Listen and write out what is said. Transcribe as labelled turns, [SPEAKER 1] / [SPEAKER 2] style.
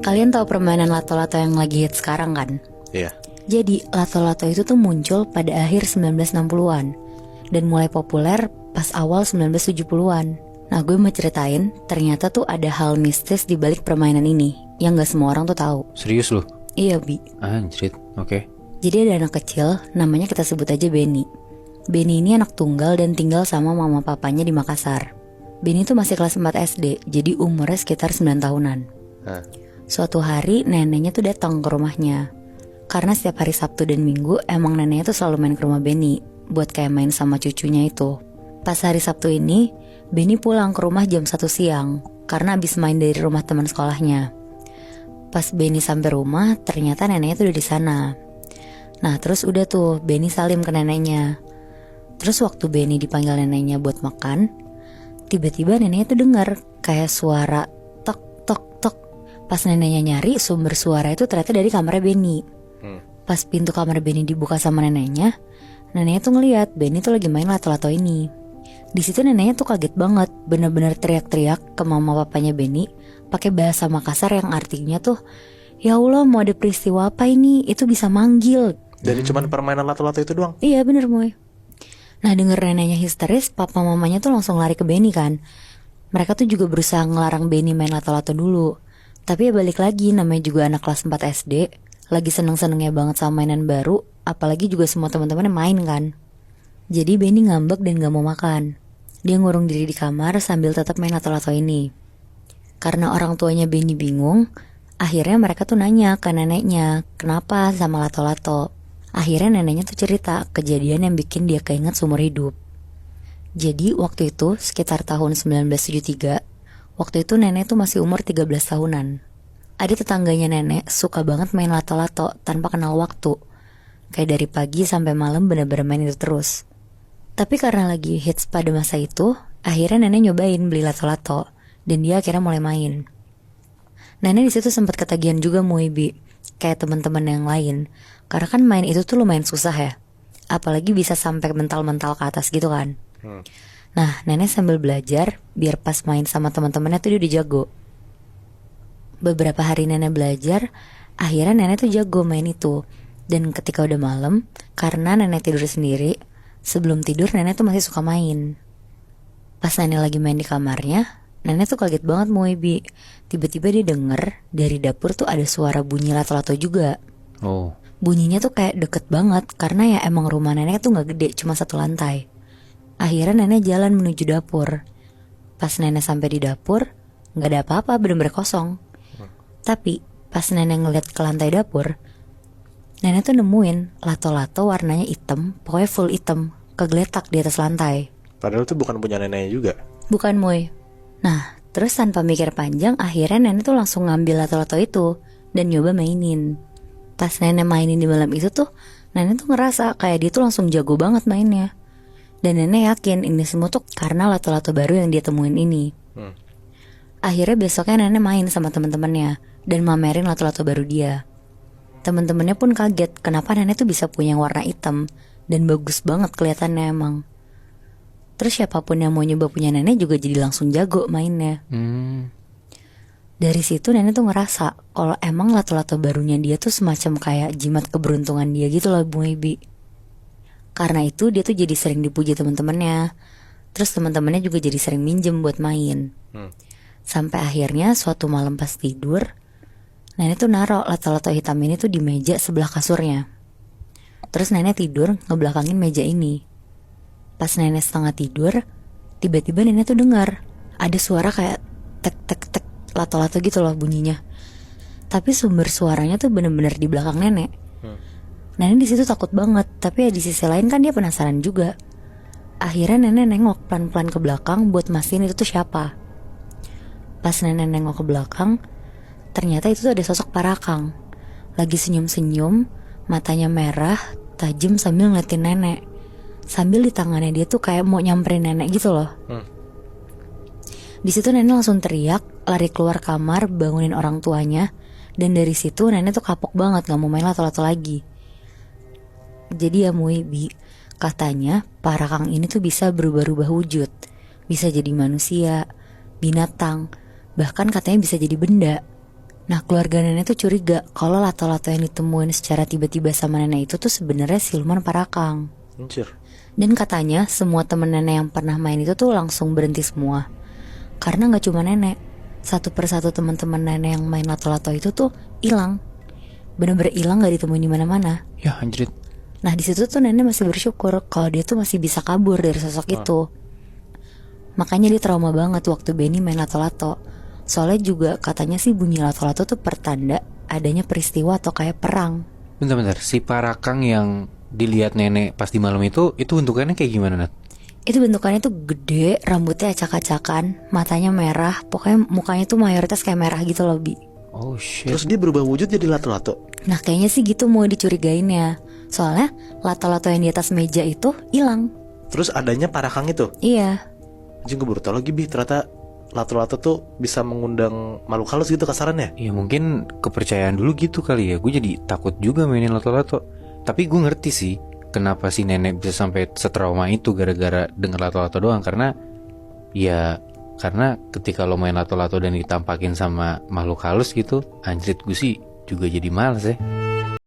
[SPEAKER 1] Kalian tahu permainan lato-lato yang lagi hit sekarang kan?
[SPEAKER 2] Iya.
[SPEAKER 1] Jadi lato-lato itu tuh muncul pada akhir 1960-an dan mulai populer pas awal 1970-an. Nah, gue mau ceritain, ternyata tuh ada hal mistis di balik permainan ini yang gak semua orang tuh tahu.
[SPEAKER 2] Serius lu?
[SPEAKER 1] Iya, Bi.
[SPEAKER 2] Anjrit, oke.
[SPEAKER 1] Jadi ada anak kecil, namanya kita sebut aja Benny. Benny ini anak tunggal dan tinggal sama mama papanya di Makassar. Benny tuh masih kelas 4 SD, jadi umurnya sekitar 9 tahunan. Suatu hari neneknya tuh datang ke rumahnya. Karena setiap hari Sabtu dan Minggu emang neneknya tuh selalu main ke rumah Benny buat kayak main sama cucunya itu. Pas hari Sabtu ini, Benny pulang ke rumah jam 1 siang karena abis main dari rumah teman sekolahnya. Pas Benny sampai rumah, ternyata neneknya tuh udah di sana. Nah, terus udah tuh Benny salim ke neneknya. Terus waktu Benny dipanggil neneknya buat makan, tiba-tiba neneknya tuh dengar kayak suara tok tok tok. Pas neneknya nyari, sumber suara itu ternyata dari kamarnya Benny. Pas pintu kamar Benny dibuka sama neneknya tuh ngeliat Benny tuh lagi main lato-lato ini. Di situ neneknya tuh kaget banget, bener-bener teriak-teriak ke mama papanya Benny pakai bahasa Makassar yang artinya tuh, ya Allah, mau ada peristiwa apa ini? Itu bisa manggil.
[SPEAKER 2] Jadi cuman permainan lato-lato itu doang?
[SPEAKER 1] Iya bener, Moy. Nah, denger neneknya histeris, papa mamanya tuh langsung lari ke Benny kan. Mereka tuh juga berusaha ngelarang Benny main lato-lato dulu. Tapi ya balik lagi, namanya juga anak kelas 4 SD, lagi seneng-senengnya banget sama mainan baru, apalagi juga semua teman-temannya main kan. Jadi Benny ngambek dan gak mau makan. Dia ngurung diri di kamar sambil tetap main lato-lato ini. Karena orang tuanya Benny bingung, akhirnya mereka tuh nanya ke neneknya, kenapa sama lato-lato. Akhirnya neneknya tuh cerita kejadian yang bikin dia keinget seumur hidup. Jadi waktu itu sekitar tahun 1973, waktu itu nenek tuh masih umur 13 tahunan. Ada tetangganya nenek suka banget main lato-lato tanpa kenal waktu. Kayak dari pagi sampai malam bener-bener main itu terus. Tapi karena lagi hits pada masa itu, akhirnya nenek nyobain beli lato-lato dan dia akhirnya mulai main. Nenek di situ sempat ketagihan juga Muibi, kayak teman-teman yang lain. Karena kan main itu tuh lumayan susah ya. Apalagi bisa sampai mental-mental ke atas gitu kan. Nah, nenek sambil belajar biar pas main sama teman-temannya tuh dia udah jago. Beberapa hari nenek belajar, akhirnya nenek tuh jago main itu. Dan ketika udah malam, karena nenek tidur sendiri, sebelum tidur nenek tuh masih suka main. Pas nenek lagi main di kamarnya, nenek tuh kaget banget Moebi. Tiba-tiba dia denger dari dapur tuh ada suara bunyi lato-lato juga.
[SPEAKER 2] Oh.
[SPEAKER 1] Bunyinya tuh kayak deket banget, karena ya emang rumah nenek tuh gak gede, cuma 1 lantai. Akhirnya nenek jalan menuju dapur. Pas nenek sampai di dapur, gak ada apa-apa, bener-bener kosong. Tapi pas nenek ngeliat ke lantai dapur, nenek tuh nemuin lato-lato warnanya hitam, pokoknya full hitam, kegeletak di atas lantai.
[SPEAKER 2] Padahal itu bukan punya neneknya juga.
[SPEAKER 1] Bukan, Moy. Nah, terus tanpa mikir panjang, akhirnya nenek tuh langsung ngambil lato-lato itu dan nyoba mainin. Pas nenek mainin di malam itu tuh, nenek tuh ngerasa kayak dia tuh langsung jago banget mainnya. Dan nenek yakin ini semua tuh karena lato-lato baru yang dia temuin ini. Akhirnya besoknya nenek main sama teman-temannya dan mamerin lato-lato baru dia. Teman-temannya pun kaget kenapa nenek tuh bisa punya warna hitam dan bagus banget kelihatannya emang. Terus siapapun yang mau nyoba punya nenek juga jadi langsung jago mainnya. Dari situ nenek tuh ngerasa kalau emang lato-lato barunya dia tuh semacam kayak jimat keberuntungan dia gitu loh Bu Ibi. Karena itu dia tuh jadi sering dipuji teman-temannya. Terus teman-temannya juga jadi sering minjem buat main. Sampai akhirnya suatu malam pas tidur, nenek tuh naruh lato-lato hitam ini tuh di meja sebelah kasurnya. Terus nenek tidur ngebelakangin meja ini. Pas nenek setengah tidur, tiba-tiba nenek tuh dengar ada suara kayak tek tek tek lato-lato gitu loh bunyinya. Tapi sumber suaranya tuh bener-bener di belakang nenek. Nenek di situ takut banget, tapi ya di sisi lain kan dia penasaran juga. Akhirnya nenek nengok pelan-pelan ke belakang buat mastiin itu tuh siapa. Pas nenek nengok ke belakang, ternyata itu tuh ada sosok Parakang. Lagi senyum-senyum, matanya merah, tajam sambil ngeliatin nenek. Sambil di tangannya dia tuh kayak mau nyamperin nenek gitu loh. Di situ nenek langsung teriak, lari keluar kamar, bangunin orang tuanya. Dan dari situ nenek tuh kapok banget, gak mau main lato-lato lagi. Jadi ya Muibi, katanya Parakang ini tuh bisa berubah-ubah wujud. Bisa jadi manusia, binatang, bahkan katanya bisa jadi benda. Nah keluarga nenek tuh curiga kalau lato-lato yang ditemuin secara tiba-tiba sama nenek itu tuh sebenarnya siluman parakang.
[SPEAKER 2] Anjir.
[SPEAKER 1] Dan katanya semua temen nenek yang pernah main itu tuh langsung berhenti semua. Karena gak cuma nenek, satu persatu teman-teman nenek yang main lato-lato itu tuh hilang. Bener-bener hilang, gak ditemuin di mana-mana.
[SPEAKER 2] Ya anjrit.
[SPEAKER 1] Nah di situ tuh nenek masih bersyukur kalau dia tuh masih bisa kabur dari sosok itu. Makanya dia trauma banget waktu Benny main lato-lato. Soalnya juga katanya sih bunyi lato-lato tuh pertanda adanya peristiwa atau kayak perang.
[SPEAKER 2] Bentar-bentar, si parakang yang dilihat nenek pas di malam itu bentukannya kayak gimana, Nat?
[SPEAKER 1] Itu bentukannya tuh gede, rambutnya acak-acakan, matanya merah, pokoknya mukanya tuh mayoritas kayak merah gitu loh, Bi.
[SPEAKER 2] Oh shit.
[SPEAKER 3] Terus dia berubah wujud jadi lato-lato.
[SPEAKER 1] Nah kayaknya sih gitu mau dicurigainnya. Soalnya lato-lato yang di atas meja itu hilang.
[SPEAKER 3] Terus adanya parakang itu.
[SPEAKER 1] Iya.
[SPEAKER 3] Anjing, gue baru tau lagi, Bi, ternyata lato-lato tuh bisa mengundang makhluk halus gitu kasarannya.
[SPEAKER 2] Ya mungkin kepercayaan dulu gitu kali ya. Gue jadi takut juga mainin lato-lato. Tapi gue ngerti sih kenapa si nenek bisa sampai setrauma itu gara-gara denger lato-lato doang. Karena ketika lo main lato-lato dan ditampakin sama makhluk halus gitu, anjrit gue sih juga jadi males ya.